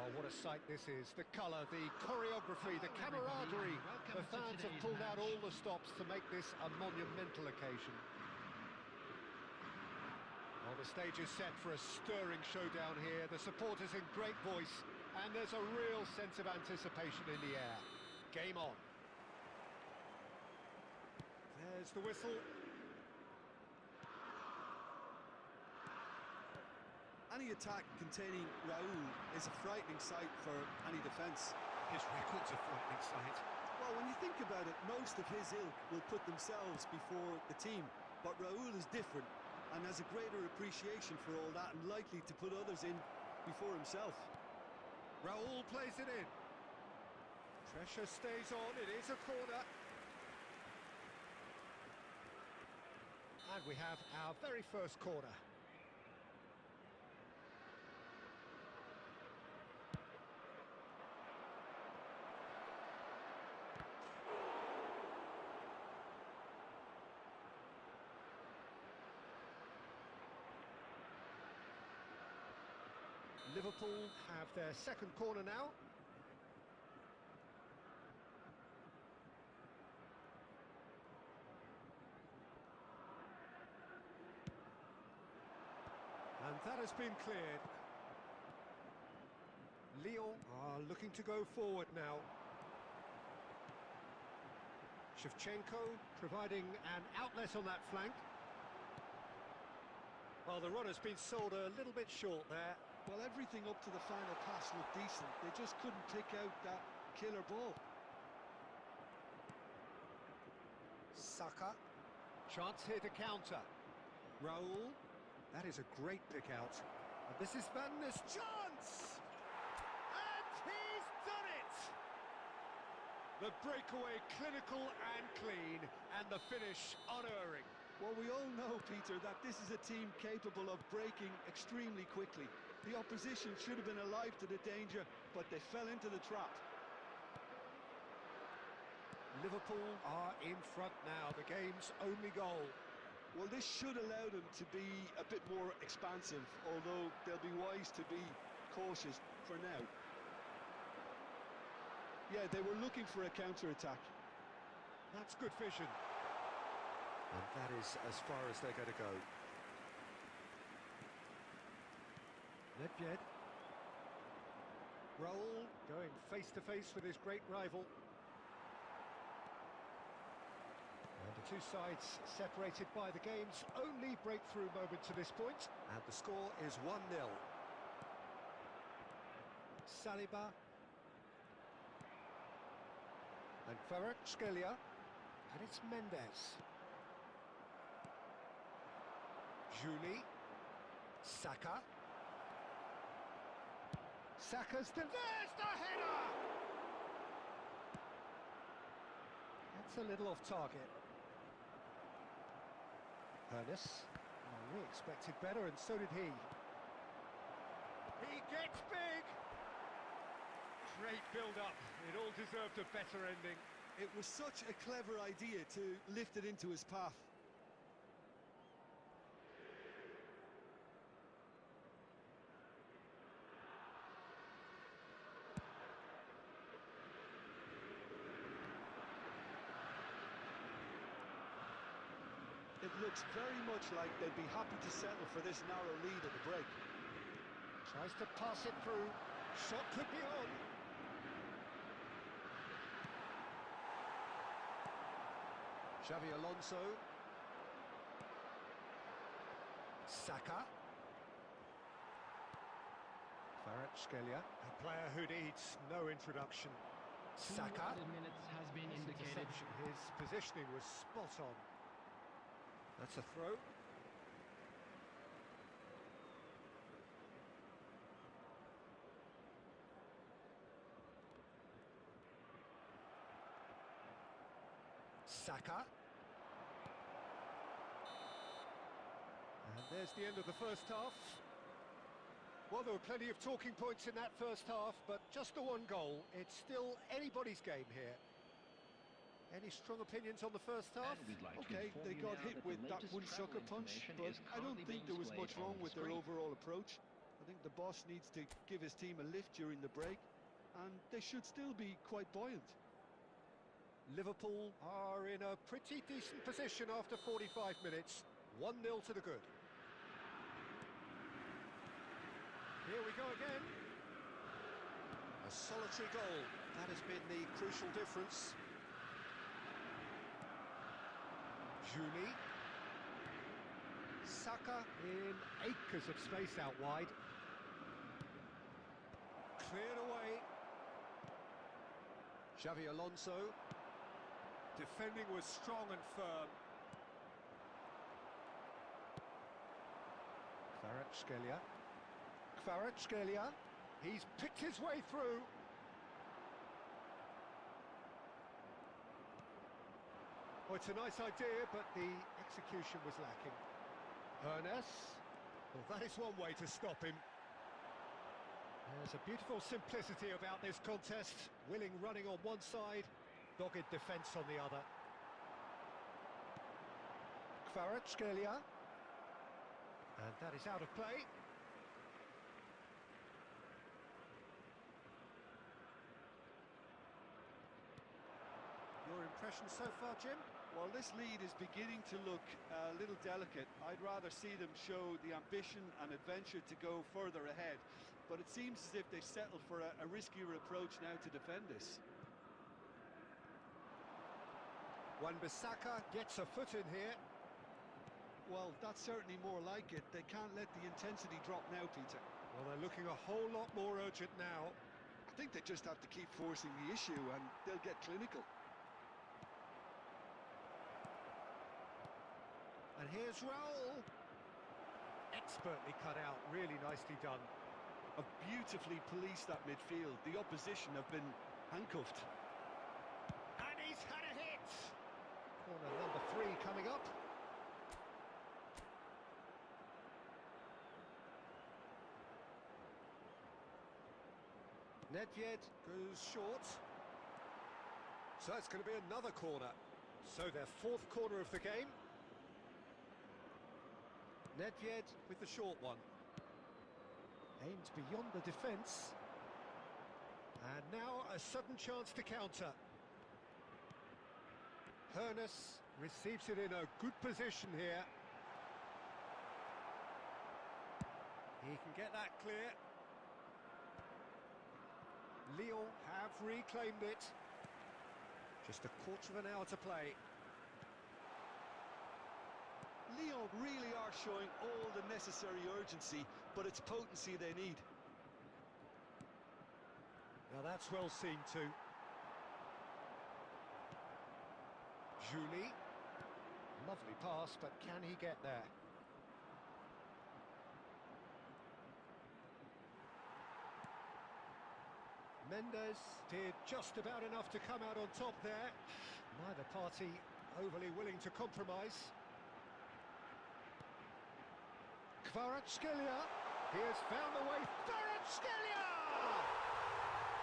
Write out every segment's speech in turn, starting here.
Oh, what a sight this is. The colour, the choreography, the camaraderie. The fans have pulled out all the stops to make this a monumental occasion. Well, the stage is set for a stirring showdown here. The supporters in great voice, and there's a real sense of anticipation in the air. Game on. There's the whistle. Any attack containing Raul is a frightening sight for any defence. His record's a frightening sight. Well, when you think about it, most of his ilk will put themselves before the team. But Raul is different and has a greater appreciation for all that and likely to put others in before himself. Raul plays it in. Pressure stays on, it is a corner. And we have our very first corner. Liverpool have their second corner now. And that has been cleared. Lyon are looking to go forward now. Shevchenko providing an outlet on that flank. Well, the run has been sold a little bit short there. Well, everything up to the final pass looked decent. They just couldn't pick out that killer ball. Saka. Chance here to counter. Raul. That is a great pick out. And this is Van Nistelrooy's chance! And he's done it! The breakaway clinical and clean, and the finish unerring. Well, we all know, Peter, that this is a team capable of breaking extremely quickly. The opposition should have been alive to the danger, but they fell into the trap. Liverpool are in front now, the game's only goal. Well, this should allow them to be a bit more expansive, although they'll be wise to be cautious for now. Yeah, they were looking for a counter-attack. That's good vision. And that is as far as they're going to go. Nedved. Raul going face-to-face with his great rival. And the two sides separated by the game's only breakthrough moment to this point. And the score is 1-0. Saliba. And Kvaratskhelia. And it's Mendes. Juli. Saka. Saka's still... There's the header! That's a little off target. Ernest. Oh, we expected better, and so did he. He gets big! Great build-up. It all deserved a better ending. It was such a clever idea to lift it into his path. It looks very much like they'd be happy to settle for this narrow lead at the break. Tries to pass it through. Shot could be on. Xavi Alonso. Saka. Kvaratskhelia, a player who needs no introduction. Saka. 2 added minutes has been indicated. His positioning was spot on. That's a throw. Saka. And there's the end of the first half. Well, there were plenty of talking points in that first half, but just the one goal. It's still anybody's game here. Any strong opinions on the first half? Okay, they got hit with that one sucker punch, but I don't think there was much wrong with their overall approach. think the boss needs to give his team a lift during the break, and they should still be quite buoyant. Liverpool are in a pretty decent position after 45 minutes. 1-0 to the good. Here we go again. A solitary goal. That has been the crucial difference. Julie. Saka in acres of space out wide. Cleared away. Xavi Alonso. Defending was strong and firm. Kvaratskhelia. He's picked his way through. Oh, it's a nice idea, but the execution was lacking. Ernest. Well, that is one way to stop him. There's a beautiful simplicity about this contest. Willing running on one side, dogged defence on the other. Kvaratskhelia. And that is out of play. Your impression so far, Jim? Well, this lead is beginning to look a little delicate. I'd rather see them show the ambition and adventure to go further ahead. But it seems as if they settle for a riskier approach now to defend this. Wan-Bissaka gets a foot in here. Well, that's certainly more like it. They can't let the intensity drop now, Peter. Well, they're looking a whole lot more urgent now. I think they just have to keep forcing the issue and they'll get clinical. And here's Raul. Expertly cut out, really nicely done. Have beautifully policed that midfield. The opposition have been handcuffed. And he's had a hit. Corner number 3 coming up. Nedved goes short. So it's going to be another corner. So their 4th corner of the game. Nedved with the short one. Aimed beyond the defence. And now a sudden chance to counter. Ernest receives it in a good position here. He can get that clear. Lyon have reclaimed it. Just a quarter of an hour to play. Lyon really are showing all the necessary urgency, but it's potency they need. Now that's well seen too. Julie. Lovely pass, but can he get there? Mendes did just about enough to come out on top there. Neither party overly willing to compromise. Kvaratskhelia. He has found the way. Kvaratskhelia!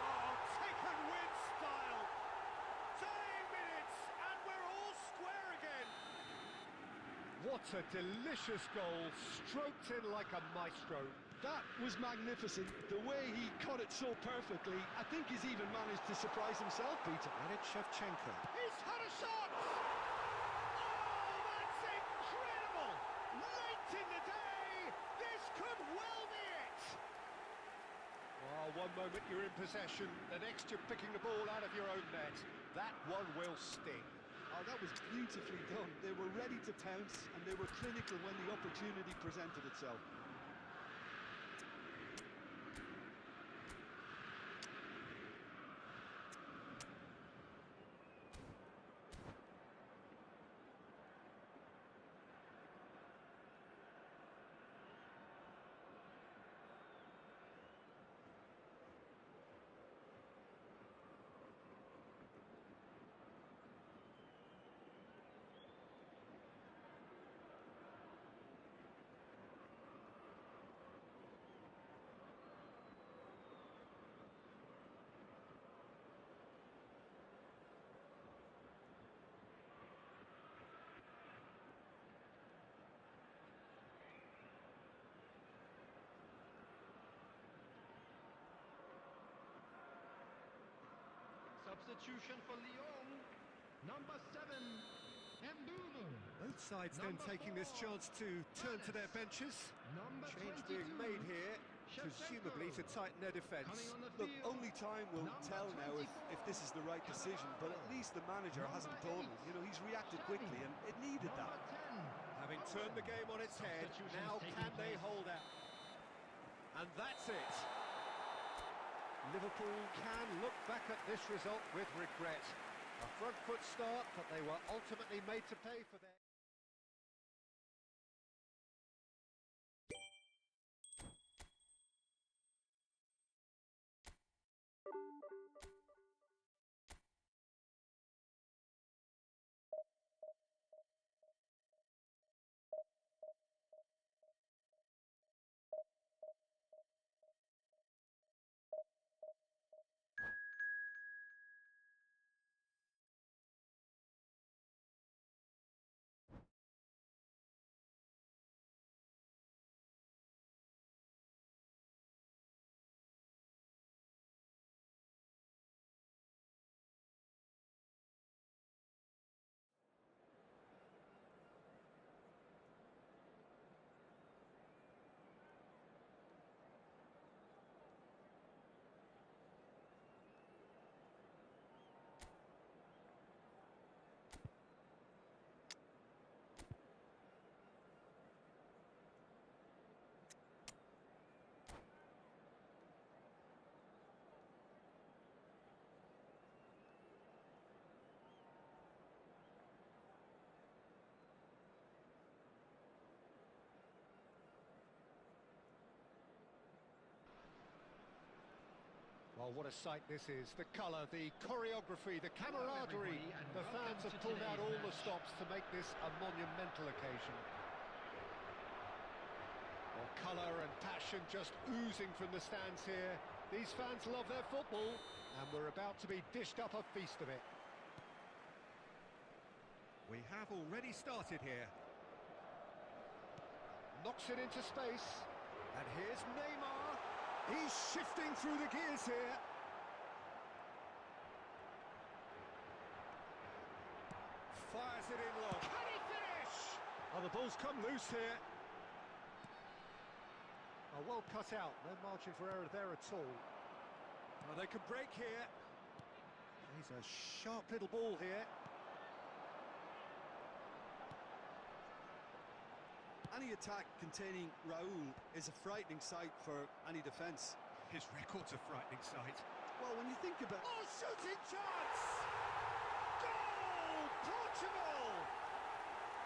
Oh, taken with style. 30 minutes and we're all square again. What a delicious goal, stroked in like a maestro. That was magnificent. The way he cut it so perfectly, I think he's even managed to surprise himself, Peter. And it's Shevchenko. He's had a shot! Oh, that's incredible! Late in the day, this could well be it! Oh, one moment you're in possession, the next you're picking the ball out of your own net. That one will sting. Oh, that was beautifully done. They were ready to pounce, and they were clinical when the opportunity presented itself. Substitution for Lyon. Number 7, Mbumo. Both sides then taking this chance to turn to their benches. Number Change 22, being made here, presumably to tighten their defence. Look, only time will tell now if this is the right decision, but at least the manager hasn't dawdled. You know, he's reacted quickly, and it needed that. Having turned the game on its head, now can they hold out? And that's it. Liverpool can look back at this result with regret. A front foot start, but they were ultimately made to pay for their... Well, what a sight this is. The colour, the choreography, the camaraderie. The fans have pulled out all the stops to make this a monumental occasion. Well, colour and passion just oozing from the stands here. These fans love their football, and we're about to be dished up a feast of it. We have already started here. Knocks it into space. And here's Neymar. He's shifting through the gears here. Fires it in long. Can he finish? Oh, the ball's come loose here. Oh, well cut out. No margin for error there at all. Oh, they could break here. He's a sharp little ball here. Any attack containing Raul is a frightening sight for any defence. His record's a frightening sight. Well, when you think about... Oh, shooting chance! Goal! Portugal!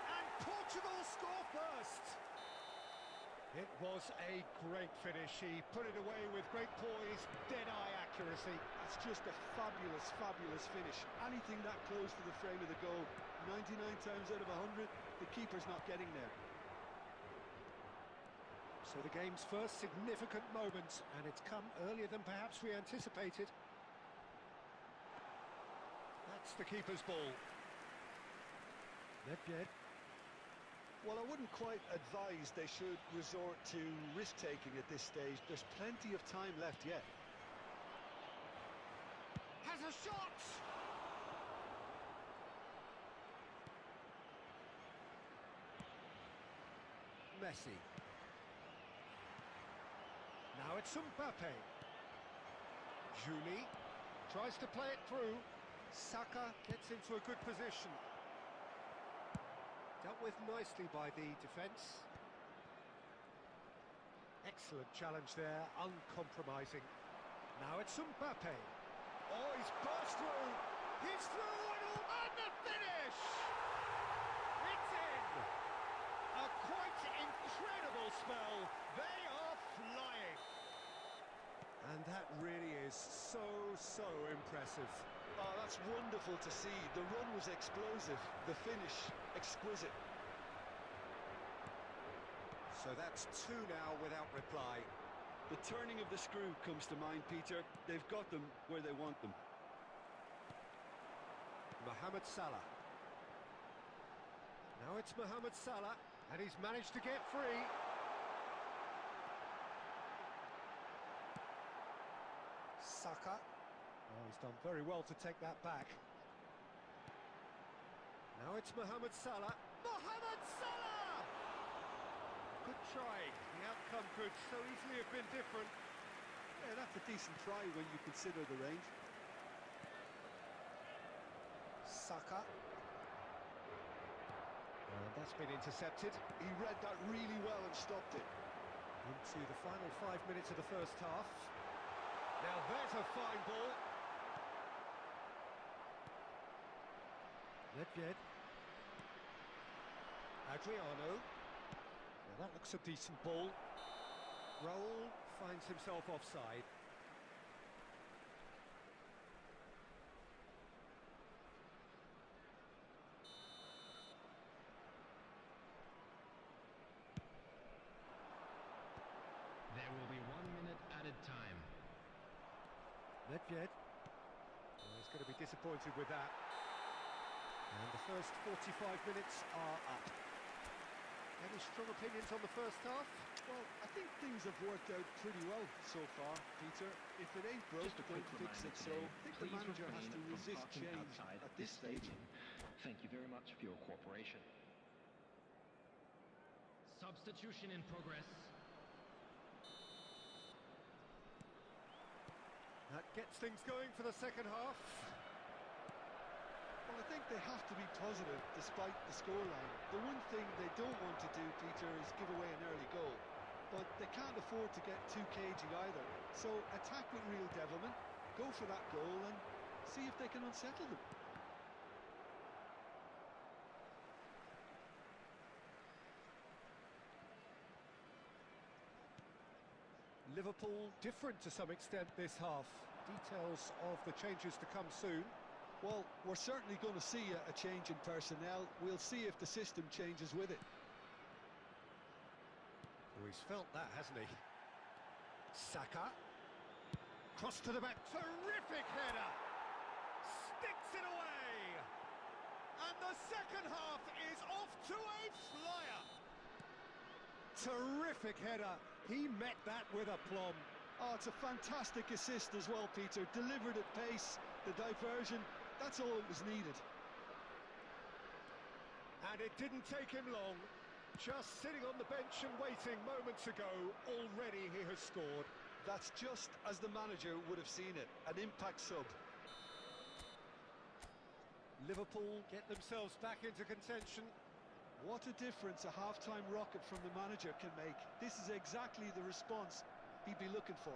And Portugal score first. It was a great finish. He put it away with great poise, dead-eye accuracy. That's just a fabulous, fabulous finish. Anything that close to the frame of the goal, 99 times out of 100, the keeper's not getting there. So the game's first significant moment, and it's come earlier than perhaps we anticipated. That's the keeper's ball. Nedved. Well, I wouldn't quite advise they should resort to risk-taking at this stage. There's plenty of time left yet. Has a shot! Messi. Now it's Mbappe. Juli tries to play it through. Saka gets into a good position. Dealt with nicely by the defence. Excellent challenge there, uncompromising. Now it's Mbappe. Oh, he's burst through. He's through and the finish! It's in! A quite incredible spell. They are flying. And that really is so impressive. Oh, that's wonderful to see. The run was explosive, the finish exquisite. So that's two now without reply. The turning of the screw comes to mind, Peter. They've got them where they want them. Mohamed Salah. Now it's Mohamed Salah, and he's managed to get free. Saka. Oh, he's done very well to take that back. Now it's Mohamed Salah. Mohamed Salah! Good try. The outcome could so easily have been different. Yeah, that's a decent try when you consider the range. Saka. And that's been intercepted. He read that really well and stopped it. Into the final 5 minutes of the first half. Now there's a fine ball. Nedved. Adriano. Now that looks a decent ball. Raul finds himself offside. There will be 1 minute added time. Nedved. Well, he's going to be disappointed with that. And the first 45 minutes are up. Any strong opinions on the first half? Well, I think things have worked out pretty well so far, Peter. If it ain't broke, Just a don't quick fix it. reminder So today, I think the please manager has refrain to from resist parking change outside at this stage. stadium. Thank you very much for your cooperation. Substitution in progress. That gets things going for the second half. Well, I think they have to be positive despite the scoreline. The one thing they don't want to do, Peter, is give away an early goal. But they can't afford to get too cagey either. So attack with real devilment, go for that goal and see if they can unsettle them. Liverpool different to some extent this half. Details of the changes to come soon. Well, we're certainly going to see a change in personnel. We'll see if the system changes with it. Oh, he's felt that, hasn't he? Saka. Cross to the back. Terrific header. Sticks it away. And the second half is off to a flyer. Terrific header. He met that with aplomb. Oh, it's a fantastic assist as well, Peter. Delivered at pace, the diversion, that's all that was needed. And it didn't take him long. Just sitting on the bench and waiting moments ago, already he has scored. That's just as the manager would have seen it, an impact sub. Liverpool get themselves back into contention. What a difference a half-time rocket from the manager can make. This is exactly the response he'd be looking for.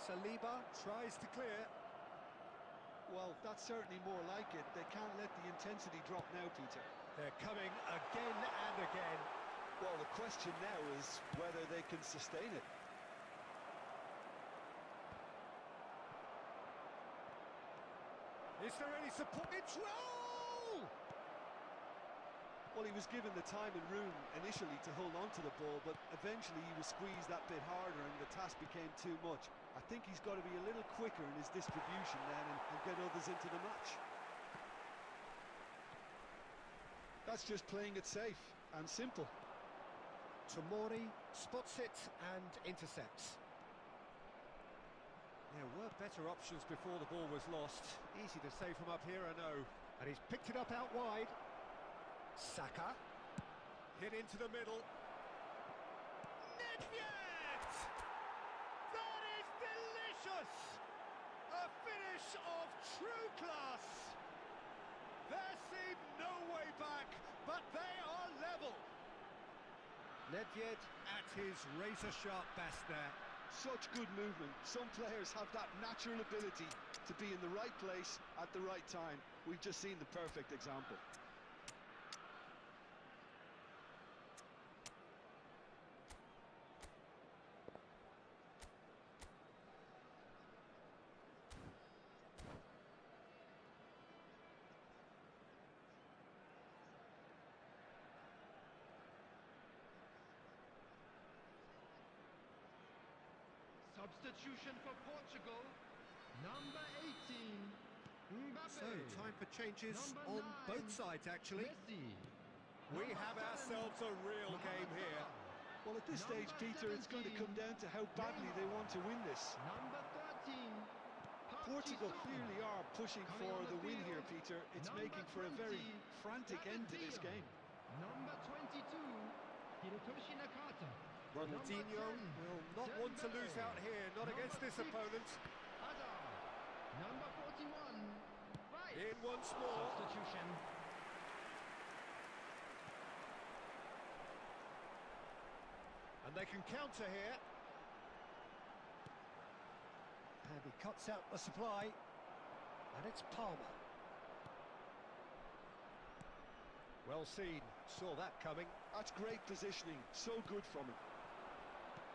Saliba tries to clear. Well, that's certainly more like it. They can't let the intensity drop now, Peter. They're coming again and again. Well, the question now is whether they can sustain it. Is there any support? It's Raul! Well, he was given the time and room initially to hold on to the ball, but eventually he was squeezed that bit harder and the task became too much. I think he's got to be a little quicker in his distribution then and get others into the match. That's just playing it safe and simple. Tomori spots it and intercepts. There were better options before the ball was lost. Easy to say from up here, I know. And he's picked it up out wide. Saka. Hit into the middle. Nedved! That is delicious! A finish of true class! There seemed no way back, but they are level. Nedved at his razor-sharp best there. Such good movement. Some players have that natural ability to be in the right place at the right time. We've just seen the perfect example. Substitution for Portugal. Number 18. Mbappe. So, time for changes Number on 9, both sides, actually. Messi. We Number have 7, ourselves a real game Mohamed here. Salah. Well, Well, at this stage, Peter, it's going to come down to how badly they want to win this. Number 13. Portugal clearly are pushing for the win here, Peter. It's making for a very frantic end to this game. Number 22. Hirotoshi Nakata. Ronaldinho will not want to lose out here, not against this opponent. Hazard. Number 41. Right. In once more. Substitution. And they can counter here. And he cuts out the supply. And it's Palmer. Well seen, saw that coming. That's great positioning, so good from him.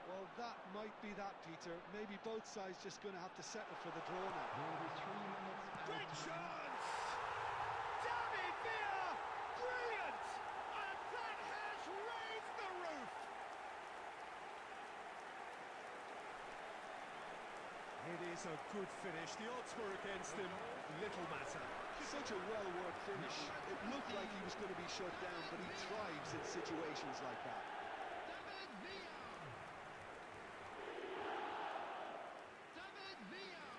Well, that might be that, Peter. Maybe both sides just going to have to settle for the draw now. There will be 3 minutes. Great chance! David Villa! Brilliant! And that has raised the roof! It is a good finish. The odds were against him. Little matter. Such a well-worked finish. It looked like he was going to be shut down, but he thrives in situations like that. David Villa. David Villa.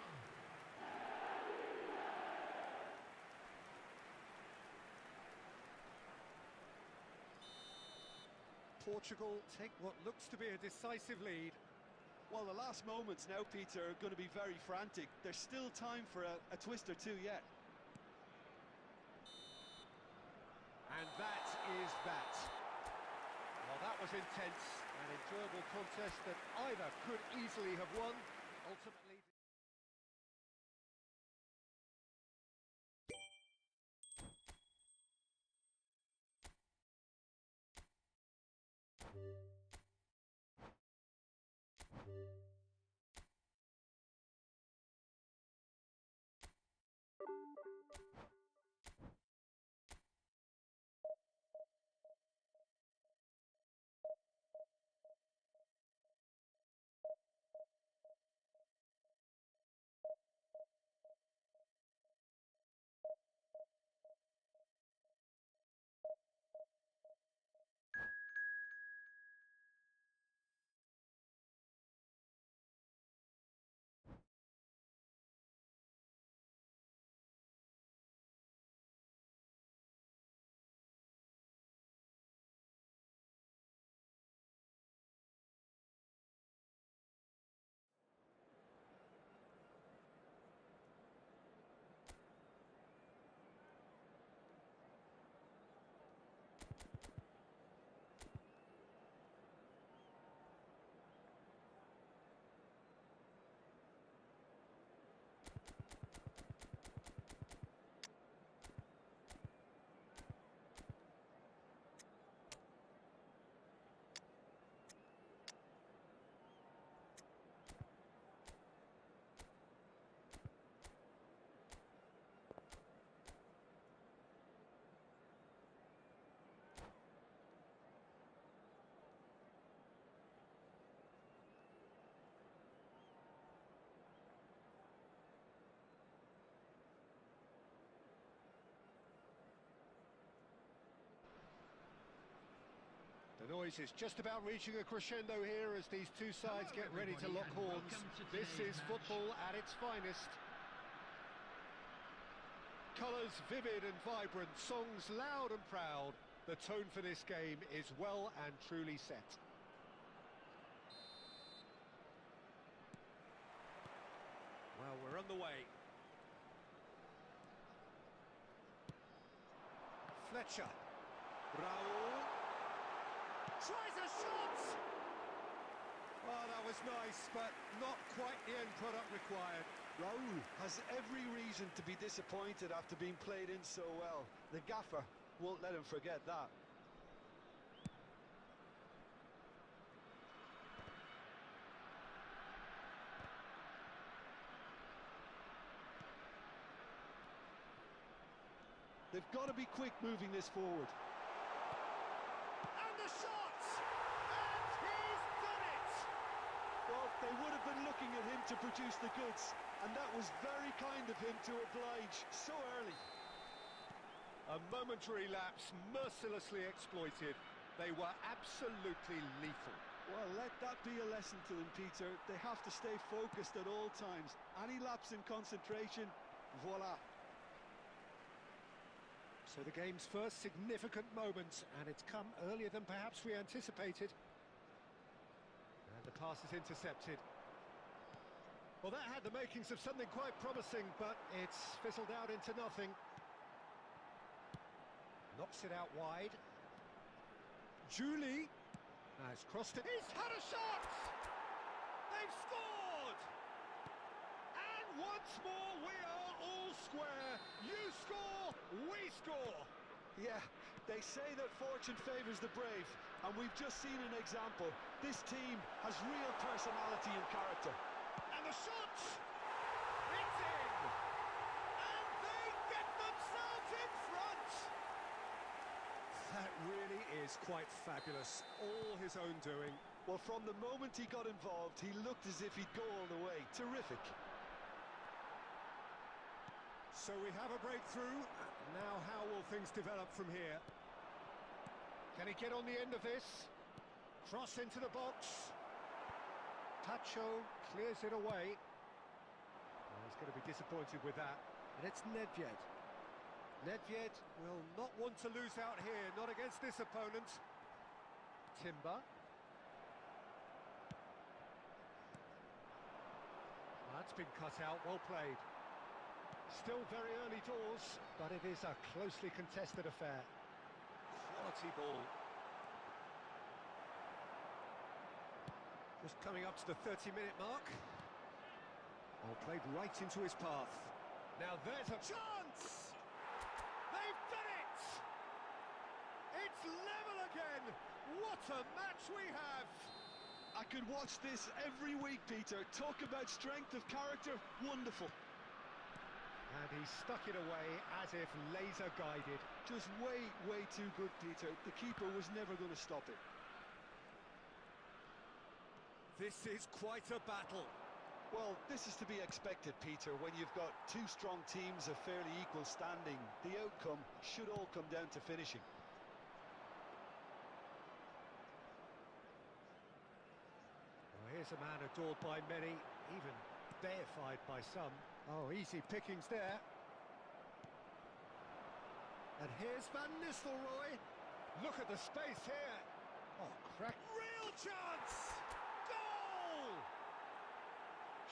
Portugal take what looks to be a decisive lead. Well, the last moments now, Peter, are going to be very frantic. There's still time for a twist or two yet. And that is that. Well, that was intense, an enjoyable contest that either could easily have won. Ultimately... The noise is just about reaching a crescendo here as these two sides get ready to lock horns. This is football at its finest. Colours vivid and vibrant, songs loud and proud. The tone for this game is well and truly set. Well, we're on the way. Fletcher. Raul. Tries a shot! Oh, that was nice, but not quite the end product required. Raul has every reason to be disappointed after being played in so well. The gaffer won't let him forget that. They've got to be quick moving this forward. And the shot! And he's done it! Well, they would have been looking at him to produce the goods, and that was very kind of him to oblige so early. A momentary lapse, mercilessly exploited. They were absolutely lethal. Well, let that be a lesson to them, Peter. They have to stay focused at all times. Any lapse in concentration, voila. So the game's first significant moment, and it's come earlier than perhaps we anticipated. And the pass is intercepted. Well, that had the makings of something quite promising, but it's fizzled out into nothing. Knocks it out wide. Julie has crossed it. He's had a shot! They've scored! And once more we are all square. You score, we score. Yeah, they say that fortune favours the brave, and we've just seen an example. This team has real personality and character. And the shot! It's in! And they get themselves in front! That really is quite fabulous. All his own doing. Well, from the moment he got involved, he looked as if he'd go all the way. Terrific. So we have a breakthrough. Now how will things develop from here? Can he get on the end of this? Cross into the box. Tacho clears it away. Well, he's going to be disappointed with that. And it's Nedved. Nedved will not want to lose out here, not against this opponent. Timber. That's been cut out, well played. Still very early doors, but it is a closely contested affair. Quality ball. Just coming up to the 30-minute mark. Ball played right into his path. Now there's a chance! They've done it! It's level again! What a match we have! I could watch this every week, Peter. Talk about strength of character, wonderful. And he stuck it away as if laser guided. Just way too good, Peter. The keeper was never going to stop it. This is quite a battle. Well, this is to be expected, Peter. When you've got two strong teams of fairly equal standing, the outcome should all come down to finishing. Well, here's a man adored by many, even deified by some. Oh, easy pickings there. And here's Van Nistelrooy. Look at the space here. Oh, crack. Real chance! Goal!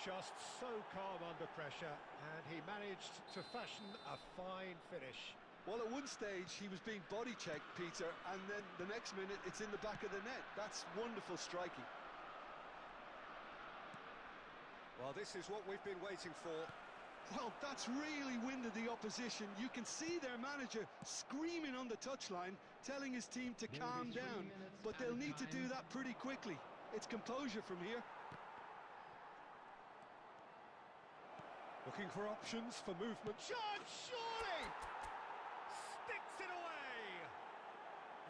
Just so calm under pressure, and he managed to fashion a fine finish. Well, at one stage, he was being body checked, Peter, and then the next minute, it's in the back of the net. That's wonderful striking. Well, this is what we've been waiting for. Well, that's really winded the opposition. You can see their manager screaming on the touchline, telling his team to calm down. But they'll need to do that pretty quickly. It's composure from here. Looking for options for movement. Chance, surely! Sticks it away!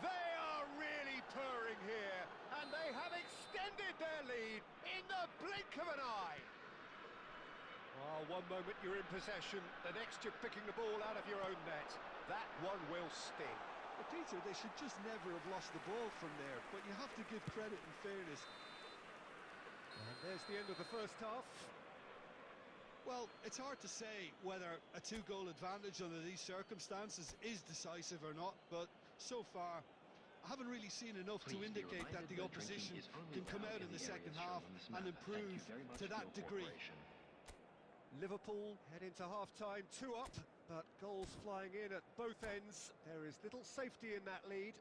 They are really purring here, and they have extended their lead in the blink of an eye. Oh, one moment you're in possession, the next you're picking the ball out of your own net. That one will sting. But Peter, they should just never have lost the ball from there, but you have to give credit and fairness. And there's the end of the first half. Well, it's hard to say whether a two-goal advantage under these circumstances is decisive or not, but so far, I haven't really seen enough to indicate that the opposition can come out in the second half and improve to that degree. Liverpool head into half-time 2 up, but goals flying in at both ends. There is little safety in that lead.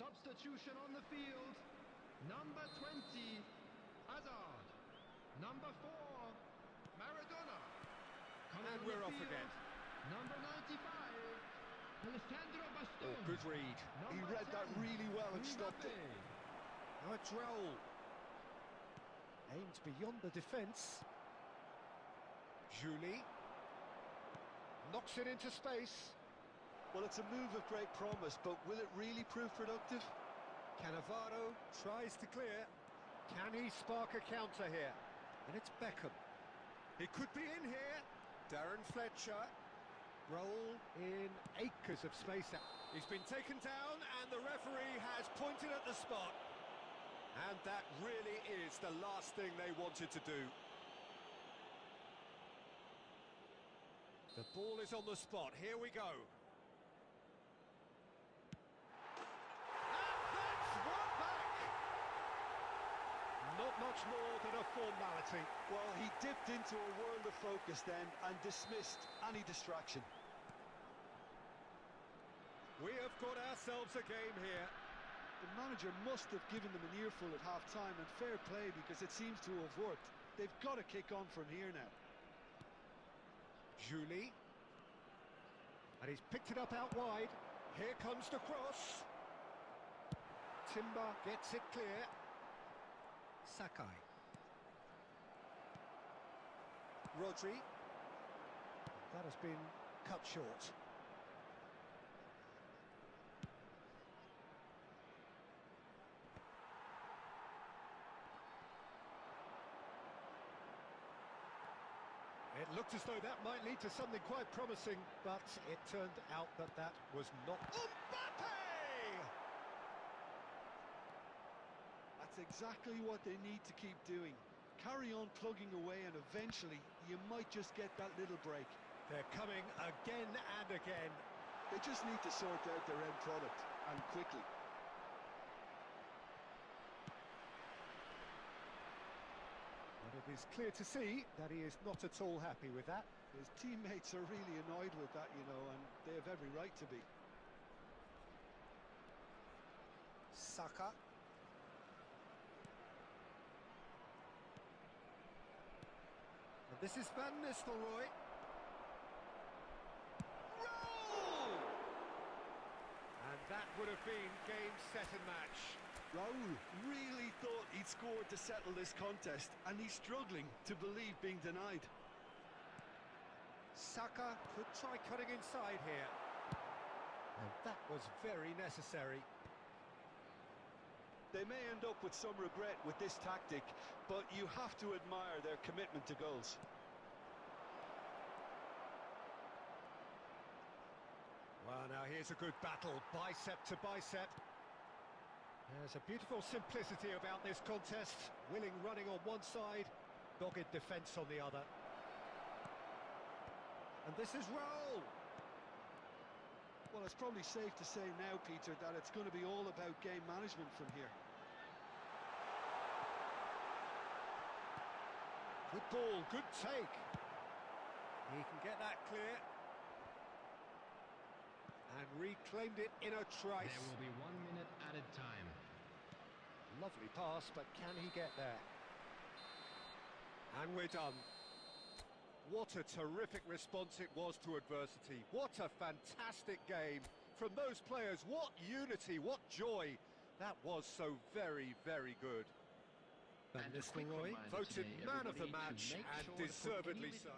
Substitution on the field. Number 20, Hazard. Number 4, Maradona. And we're off again. Number 95, El Oh, good read. He read that really well and stopped it. Now it's Raul. Aimed beyond the defence. Julie. Knocks it into space. Well, it's a move of great promise, but will it really prove productive? Cannavaro tries to clear. Can he spark a counter here? And it's Beckham. He could be in here. Darren Fletcher. Raul in acres of space. He's been taken down and the referee has pointed at the spot. And that really is the last thing they wanted to do. The ball is on the spot. Here we go. Not much more than a formality. Well, he dipped into a world of focus then and dismissed any distraction. We have got ourselves a game here. The manager must have given them an earful at half-time, and fair play because it seems to have worked. They've got to kick on from here now. Julie. And he's picked it up out wide. Here comes the cross. Timber gets it clear. Sakai. Rodri. That has been cut short. It looked as though that might lead to something quite promising, but it turned out that that was not... Mbappe! That's exactly what they need to keep doing. Carry on plugging away and eventually you might just get that little break. They're coming again and again. They just need to sort out their end product, and quickly. But it is clear to see that he is not at all happy with that. His teammates are really annoyed with that, you know, and they have every right to be. Saka. And this is Van Nistelrooy. Roll! And that would have been game, set and match. Raul really thought he'd scored to settle this contest, and he's struggling to believe being denied. Saka could try cutting inside here. And that was very necessary. They may end up with some regret with this tactic, but you have to admire their commitment to goals. Well, now here's a good battle, bicep to bicep. There's a beautiful simplicity about this contest. Willing running on one side, dogged defence on the other. And this is Raul. Well, it's probably safe to say now, Peter, that it's going to be all about game management from here. Good ball, good take. He can get that clear. And reclaimed it in a trice. There will be 1 minute added time. Lovely pass, but can he get there? And we're done. What a terrific response it was to adversity. What a fantastic game from those players. What unity, what joy. That was so very, very good. Van Nistelrooy voted man of the match, and deservedly so.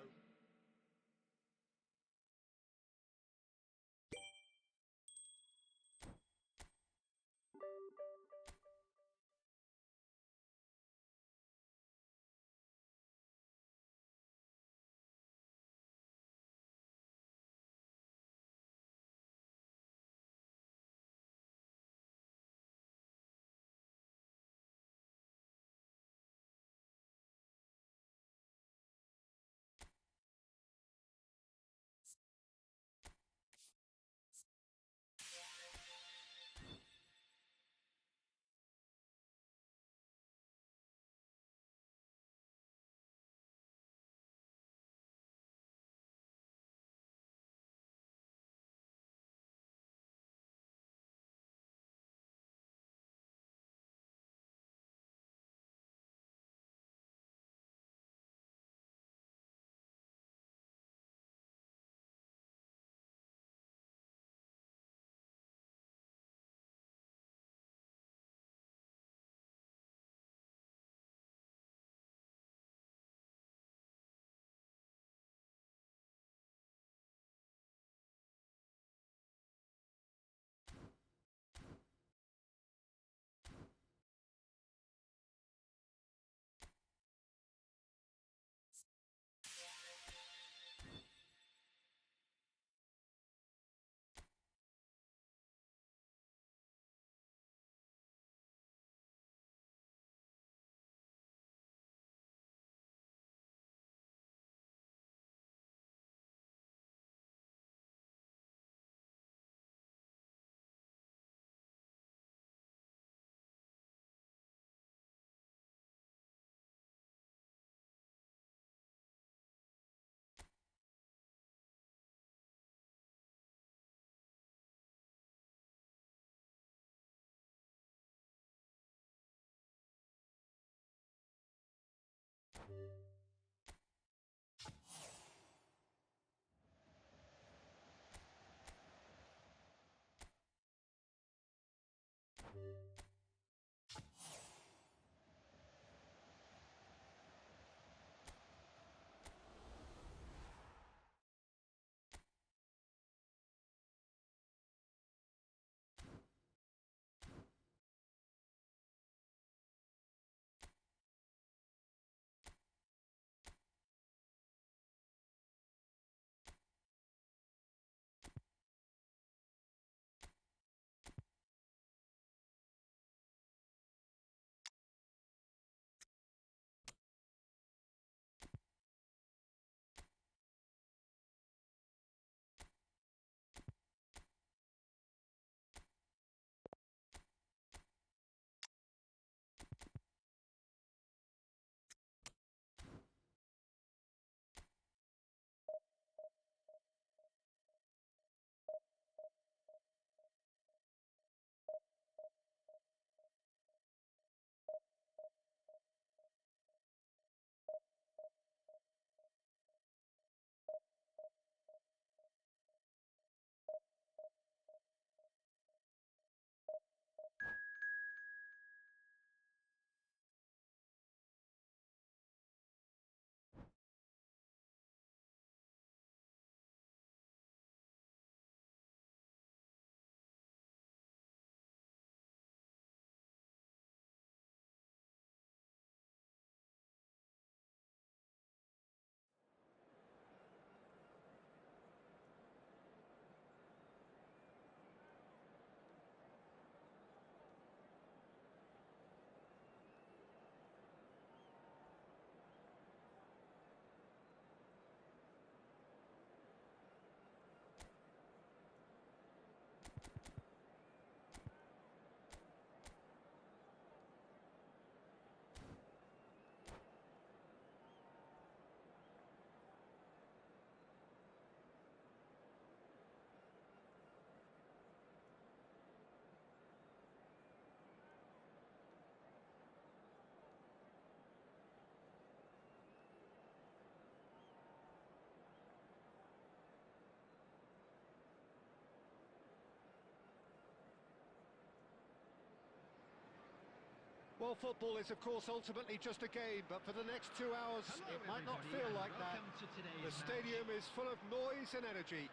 Well, football is, of course, ultimately just a game, but for the next 2 hours, Hello, it might not everybody, feel and like that. welcome to today's The match. stadium is full of noise and energy.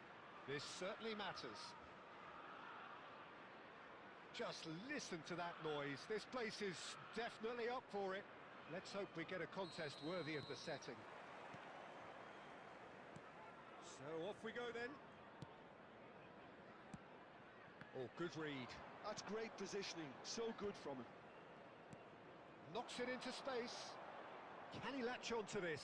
This certainly matters. Just listen to that noise. This place is definitely up for it. Let's hope we get a contest worthy of the setting. So off we go then. Oh, good read. That's great positioning, so good from him. Knocks it into space. Can he latch onto this?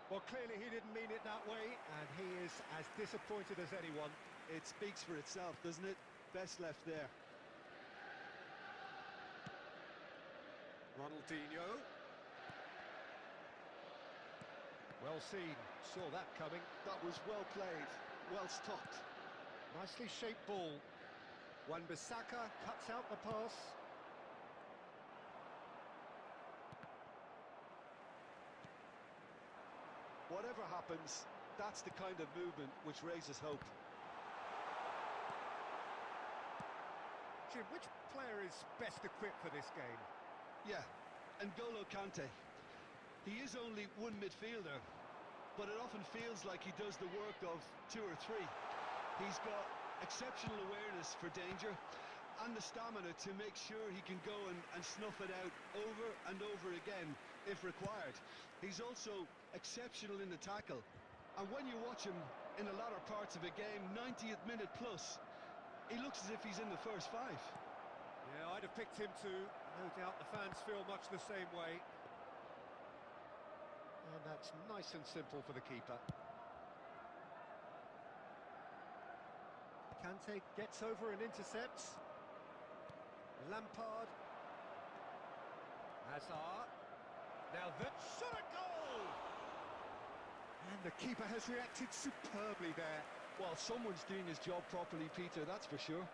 Well, clearly he didn't mean it that way, and he is as disappointed as anyone. It speaks for itself, doesn't it? Best left there. Ronaldinho. Well seen, saw that coming. That was well played, well stopped. Nicely shaped ball. Wan-Bissaka cuts out the pass. Whatever happens, that's the kind of movement which raises hope. Jim, which player is best equipped for this game? Yeah, N'Golo Kante. He is only one midfielder, but it often feels like he does the work of two or three. He's got exceptional awareness for danger and the stamina to make sure he can go and snuff it out over and over again if required. He's also exceptional in the tackle, and when you watch him in the latter parts of a game, 90th minute plus, he looks as if he's in the first five. Yeah, I'd have picked him too. No doubt the fans feel much the same way. And that's nice and simple for the keeper. Kante gets over and intercepts. Lampard. Hazard. Now that shot, a goal! And the keeper has reacted superbly there. Well, someone's doing his job properly, Peter, that's for sure.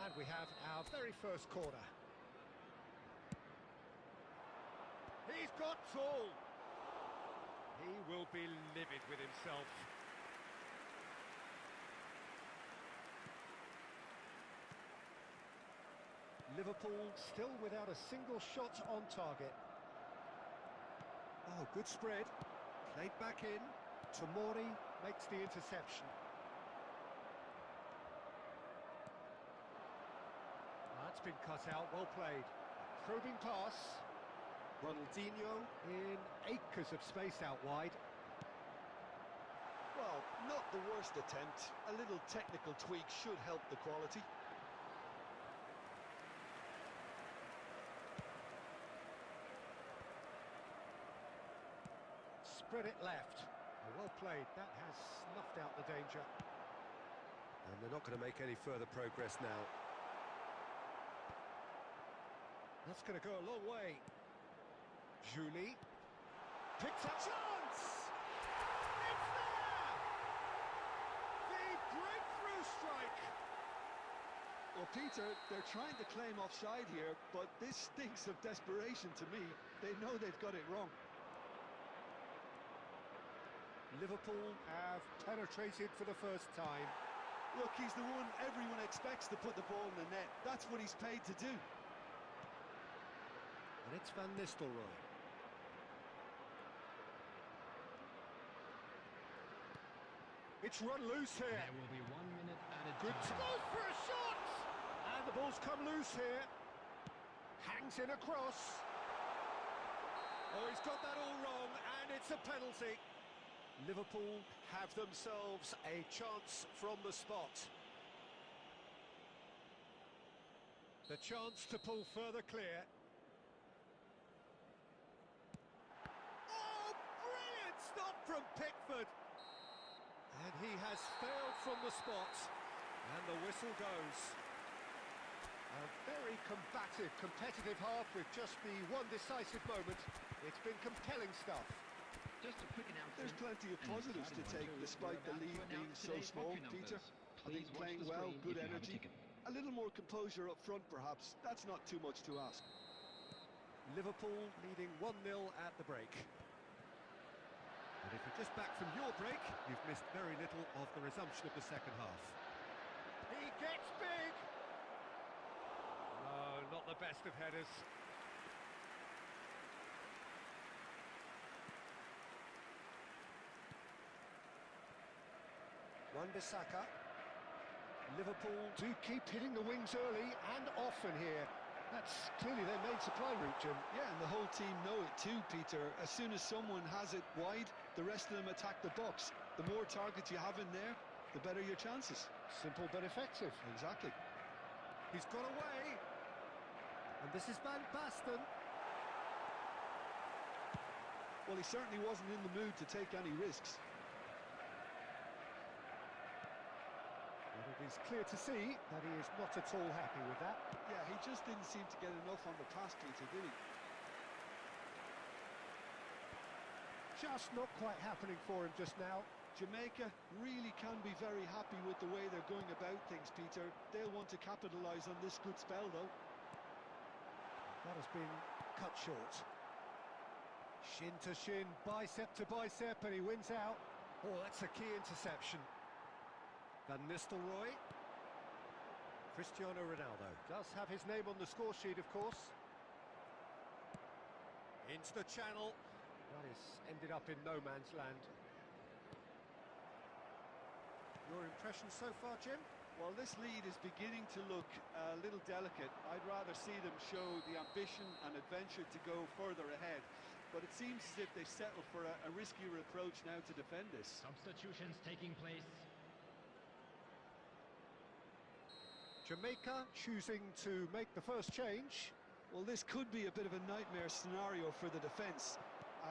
And we have our very first corner. He's got tall. He will be livid with himself. Liverpool still without a single shot on target. Oh, good spread. Played back in. Tomori makes the interception. That's been cut out, well played. Probing pass. Ronaldinho in acres of space out wide. Well, not the worst attempt. A little technical tweak should help the quality. Spread it left. Well played. That has snuffed out the danger. And they're not going to make any further progress now. That's going to go a long way. Julie picks up chance. It's there. The breakthrough strike. Well, Peter, they're trying to claim offside here, but this stinks of desperation to me. They know they've got it wrong. Liverpool have penetrated for the first time. Look, he's the one everyone expects to put the ball in the net. That's what he's paid to do. And it's Van Nistelrooy. It's run loose here. There will be 1 minute added Good time. goes for a shot! And the ball's come loose here. Hangs in across. Oh, he's got that all wrong, and it's a penalty. Liverpool have themselves a chance from the spot. The chance to pull further clear. Oh, brilliant stop from Pickford! And he has failed from the spot, and the whistle goes. A very combative, competitive half with just the one decisive moment. It's been compelling stuff. Just a quick announcement. There's plenty of positives to take despite the lead being so small, Peter. I think playing well, good energy. A little more composure up front, perhaps. That's not too much to ask. Liverpool leading 1-0 at the break. And if you're just back from your break, you've missed very little of the resumption of the second half. He gets big! No, not the best of headers. Wan-Bissaka. Liverpool do keep hitting the wings early and often here. That's clearly their main supply route, Jim. Yeah, and the whole team know it too, Peter. As soon as someone has it wide, the rest of them attack the box. The more targets you have in there, the better your chances. Simple but effective. Exactly. He's got away. And this is Van Basten. Well, he certainly wasn't in the mood to take any risks. But it is clear to see that he is not at all happy with that. Yeah, he just didn't seem to get enough on the pass, Peter, did he? Just not quite happening for him just now. Jamaica really can be very happy with the way they're going about things, Peter. They'll want to capitalise on this good spell, though. That has been cut short. Shin to shin, bicep to bicep, and he wins out. Oh, that's a key interception. Van Nistelrooy. Cristiano Ronaldo does have his name on the score sheet, of course. Into the channel. That is ended up in no man's land. Your impression so far, Jim? Well, this lead is beginning to look a little delicate. I'd rather see them show the ambition and adventure to go further ahead. But it seems as if they settle for a riskier approach now to defend this. Substitutions taking place. Jamaica choosing to make the first change. Well, this could be a bit of a nightmare scenario for the defence,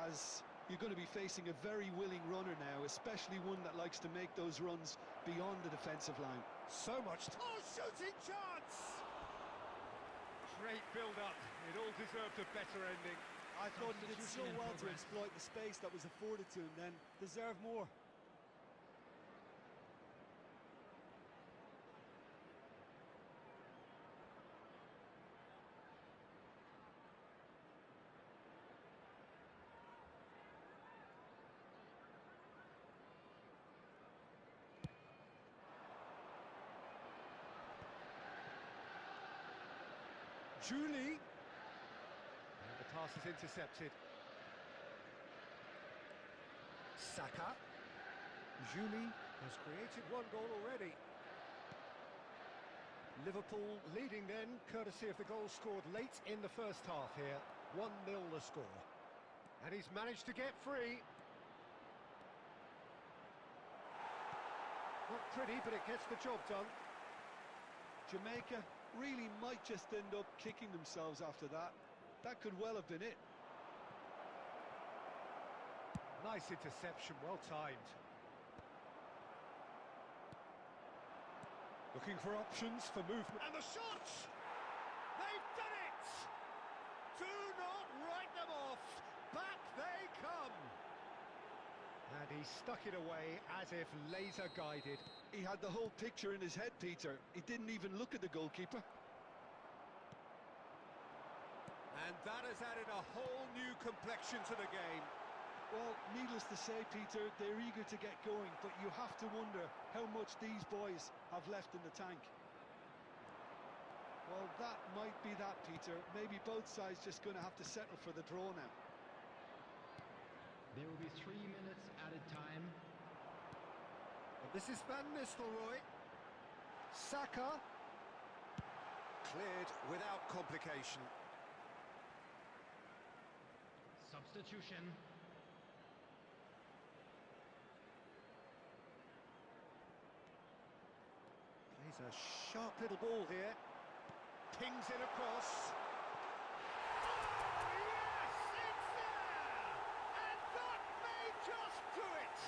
as you're going to be facing a very willing runner now, especially one that likes to make those runs beyond the defensive line. So much. Oh, shooting chance! Great build-up. It all deserved a better ending. I thought he did so Substitution in well to progress. exploit the space that was afforded to him, then deserve more. Julie. And the pass is intercepted. Saka. Julie has created one goal already. Liverpool leading then, courtesy of the goal scored late in the first half here. 1-0 the score. And he's managed to get free. Not pretty, but it gets the job done. Jamaica really might just end up kicking themselves after that. That could well have been it. Nice interception, well timed. Looking for options for movement. And the shot! They've done it! Do not write them off! Back they come! And he stuck it away as if laser guided. He had the whole picture in his head, Peter. He didn't even look at the goalkeeper. And that has added a whole new complexion to the game. Well, needless to say, Peter, they're eager to get going, but you have to wonder how much these boys have left in the tank. Well, that might be that, Peter. Maybe both sides just going to have to settle for the draw now. There will be 3 minutes added time. And this is Van Nistelrooy. Saka. Cleared without complication. Substitution. Plays a sharp little ball here. Pings it across. Oh, yes! It's there! And that may just do it!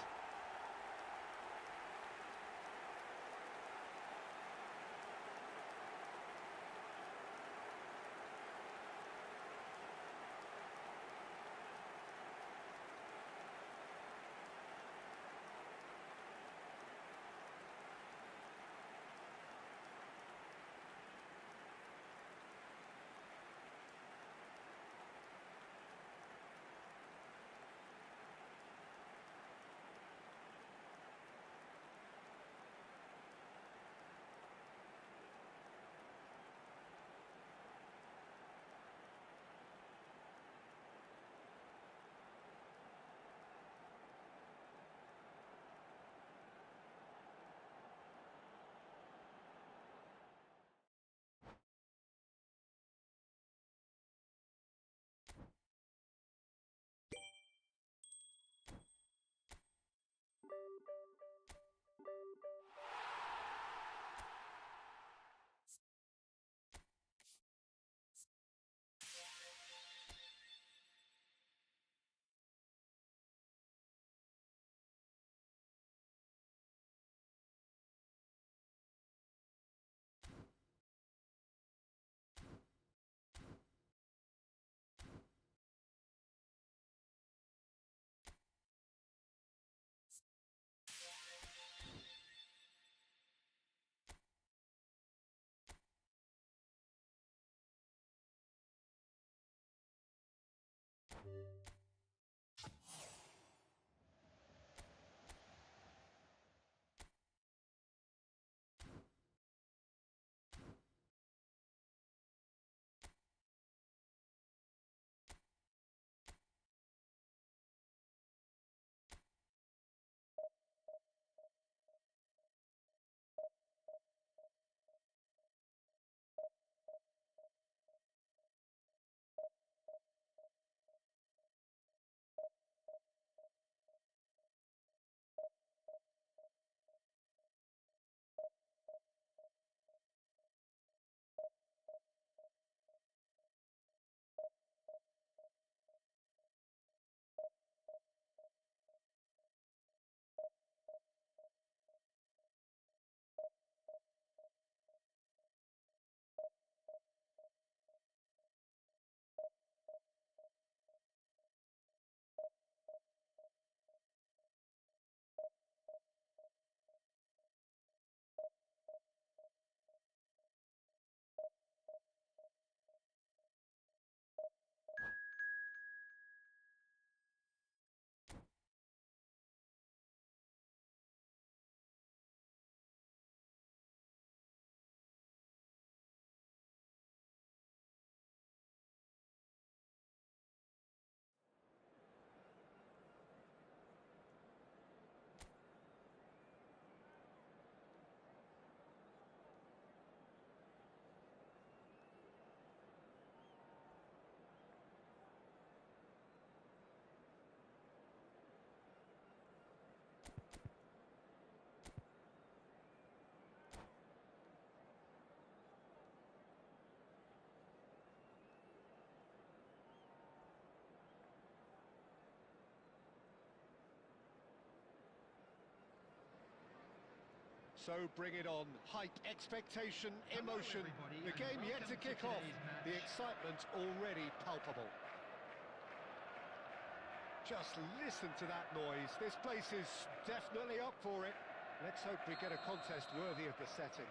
So bring it on. Hype, expectation, emotion. everybody, The and game yet to welcome to kick off. today's match. The excitement already palpable. Just listen to that noise. This place is definitely up for it. Let's hope we get a contest worthy of the setting.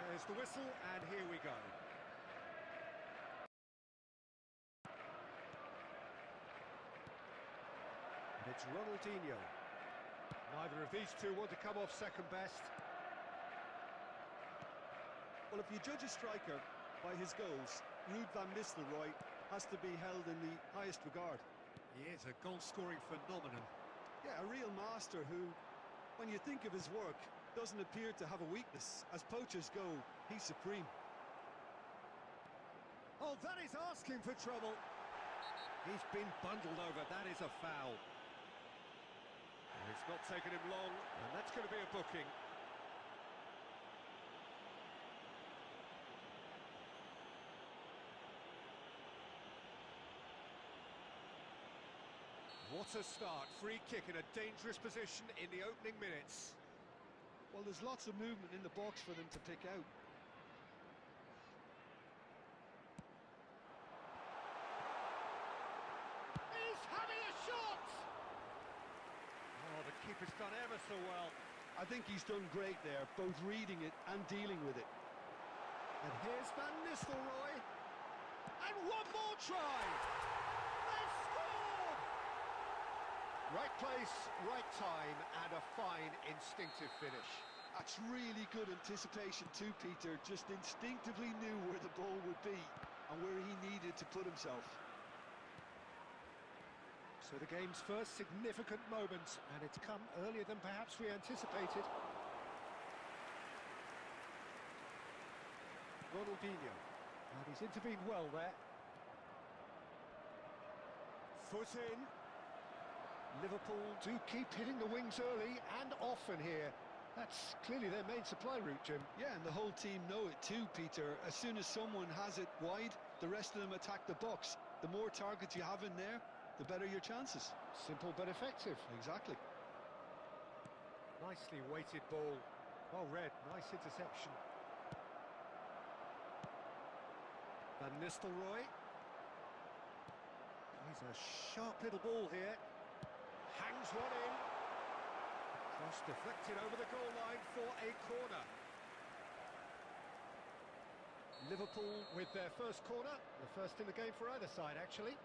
There's the whistle, and here we go. And it's Ronaldinho. Neither of these two want to come off second best. Well, if you judge a striker by his goals, Ruud van Nistelrooy has to be held in the highest regard. He is a goal-scoring phenomenon. Yeah, a real master who, when you think of his work, doesn't appear to have a weakness. As poachers go, he's supreme. Oh, that is asking for trouble. He's been bundled over. That is a foul. And it's not taken him long, and that's going to be a booking. What a start. Free kick in a dangerous position in the opening minutes. Well, there's lots of movement in the box for them to pick out. He's having a shot! Oh, the keeper's done ever so well. I think he's done great there, both reading it and dealing with it. And here's Van Nistelrooy. And one more try! They've scored! Right place, right time, and a fine instinctive finish. That's really good anticipation too, Peter. Just instinctively knew where the ball would be and where he needed to put himself. So the game's first significant moment, and it's come earlier than perhaps we anticipated. Ronaldinho, and he's intervened well there. Foot in. Liverpool do keep hitting the wings early and often here. That's clearly their main supply route, Jim. Yeah, and the whole team know it too, Peter. As soon as someone has it wide, the rest of them attack the box. The more targets you have in there, the better your chances. Simple but effective. Exactly. Nicely weighted ball. Well read, nice interception. Van Nistelrooy. He's a sharp little ball here. Hangs one in. Cross deflected over the goal line for a corner. Liverpool with their first corner. The first in the game for either side, actually.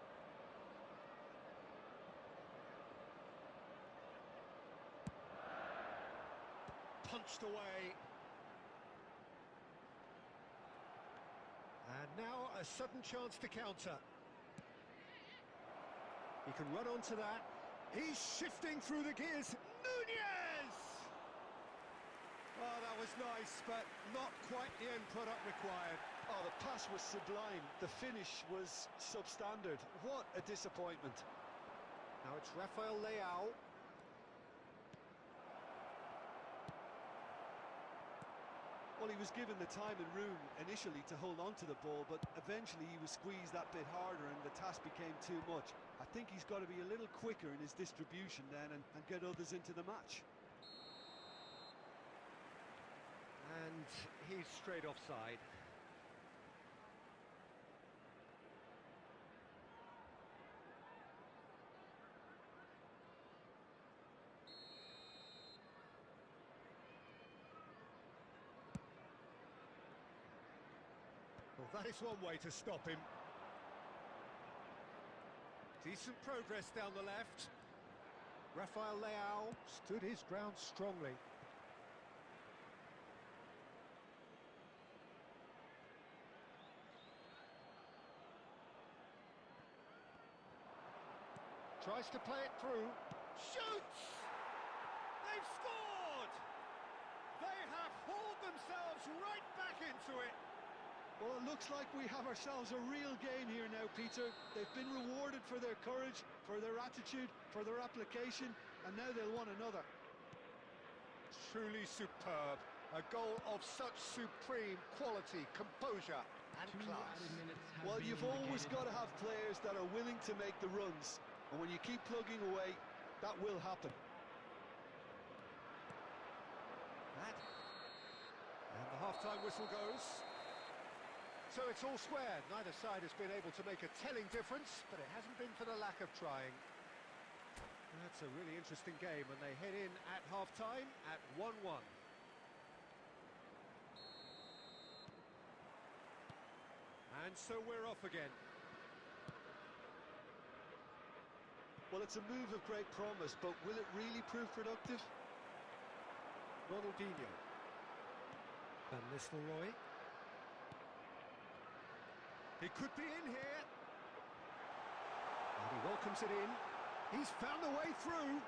Punched away. And now a sudden chance to counter. He can run onto that. He's shifting through the gears. Nunez! Oh, that was nice, but not quite the end product required. Oh, the pass was sublime. The finish was substandard. What a disappointment. Now it's Rafael Leao. Well, he was given the time and room initially to hold on to the ball, but eventually he was squeezed that bit harder and the task became too much. I think he's got to be a little quicker in his distribution then and get others into the match. And he's straight offside. Well, that is one way to stop him. Decent progress down the left. Rafael Leao stood his ground strongly. Tries to play it through. Shoots! They've scored! They have hauled themselves right back into it. Well, it looks like we have ourselves a real game here now, Peter. They've been rewarded for their courage, for their attitude, for their application, and now they'll want another. Truly superb. A goal of such supreme quality, composure and 2 class. added minutes have Well, been you've always indicated. got to have players that are willing to make the runs. And when you keep plugging away, that will happen. That. And the half-time whistle goes. So it's all square. Neither side has been able to make a telling difference, but it hasn't been for the lack of trying. That's a really interesting game, and they head in at half-time at 1-1. And so we're off again. Well, it's a move of great promise, but will it really prove productive? Ronaldinho. Van Nistelrooy. He could be in here. And he welcomes it in. He's found a way through.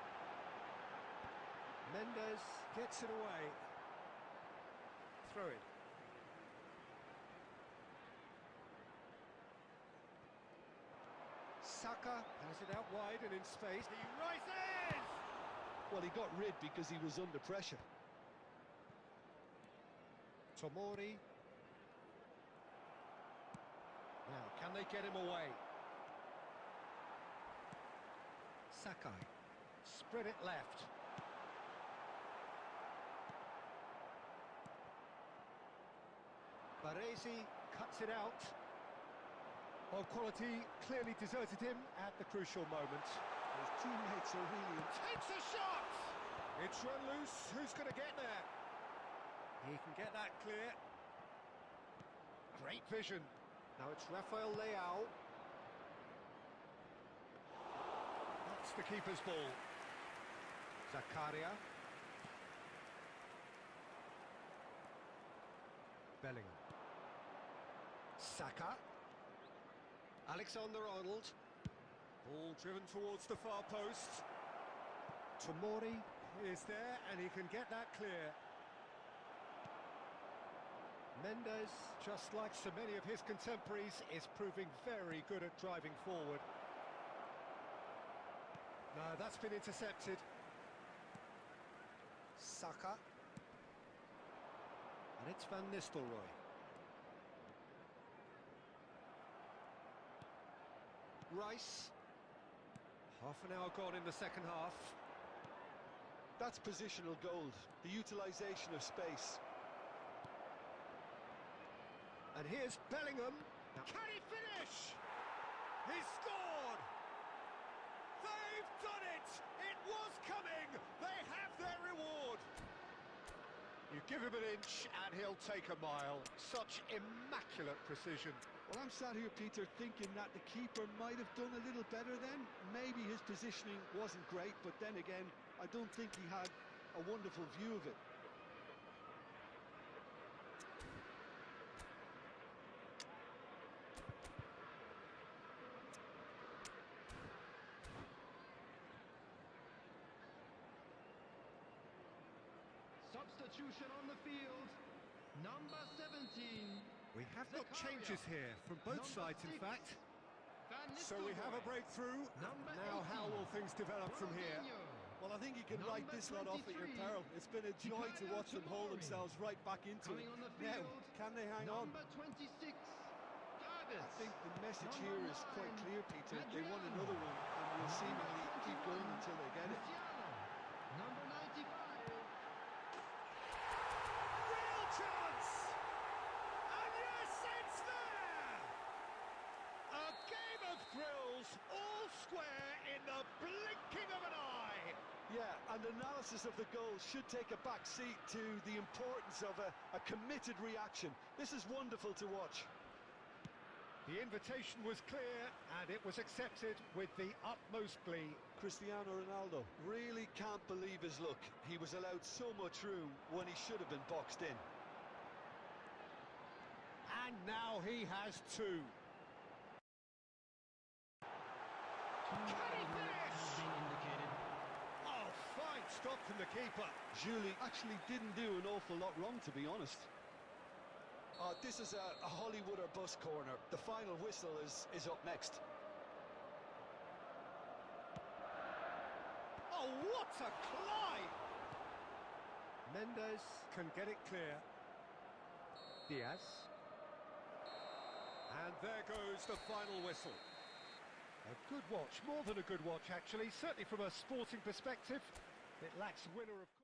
Mendes gets it away. Throw it. Saka has it out wide and in space. He rises! Well, he got rid because he was under pressure. Tomori. Now, can they get him away? Sakai. Spread it left. Baresi cuts it out. Well, quality clearly deserted him at the crucial moment. His teammates are really... Takes a shot! It's run loose. Who's going to get there? He can get that clear. Great vision. Now it's Rafael Leao. That's the keeper's ball. Zakaria. Bellingham. Saka. Alexander-Arnold. Ball driven towards the far post. Tomori is there and he can get that clear. Mendes, just like so many of his contemporaries, is proving very good at driving forward. No, that's been intercepted. Saka. And it's Van Nistelrooy. Rice. Half an hour gone in the second half. That's positional gold, the utilisation of space. And here's Bellingham. Now, can he finish? He scored! They've done it! It was coming! They have their reward! You give him an inch and he'll take a mile. Such immaculate precision. Well, I'm sat here, Peter, thinking that the keeper might have done a little better then. Maybe his positioning wasn't great, but then again, I don't think he had a wonderful view of it. Substitution on the field. Number 17. We have got Zakaria. changes here from both Number sides, in 6. fact. Van So we have a Nistelrooy. breakthrough. Number Now, how 18. will things develop from here? Ronaldinho. Well, I think you can write Number this lot off at your 23, peril. It's been a joy to Fikayo watch them hold Tomori. themselves right back into Coming it. on the Now, field. can they hang on? Number 26. Davis. I think the message Number here is quite 9, clear, Peter. They want Adriano. another one, and will Number seemingly keep 21, going until they get it. Luciano. Number 95. Real chance! And yes, it's there! A game of thrills, all square in the blinking of an eye. Yeah, and analysis of the goal should take a back seat to the importance of a committed reaction. This is wonderful to watch. The invitation was clear, and it was accepted with the utmost glee. Cristiano Ronaldo really can't believe his luck. He was allowed so much room when he should have been boxed in. And now he has two. Two Can he added minutes finish? have been indicated. Oh, fine stop from the keeper. Julie actually didn't do an awful lot wrong, to be honest. This is a Hollywood or bust corner. The final whistle is up next. Oh, what a climb! Mendes can get it clear. Diaz. And there goes the final whistle. A good watch, more than a good watch actually, certainly from a sporting perspective. It lacks winner of...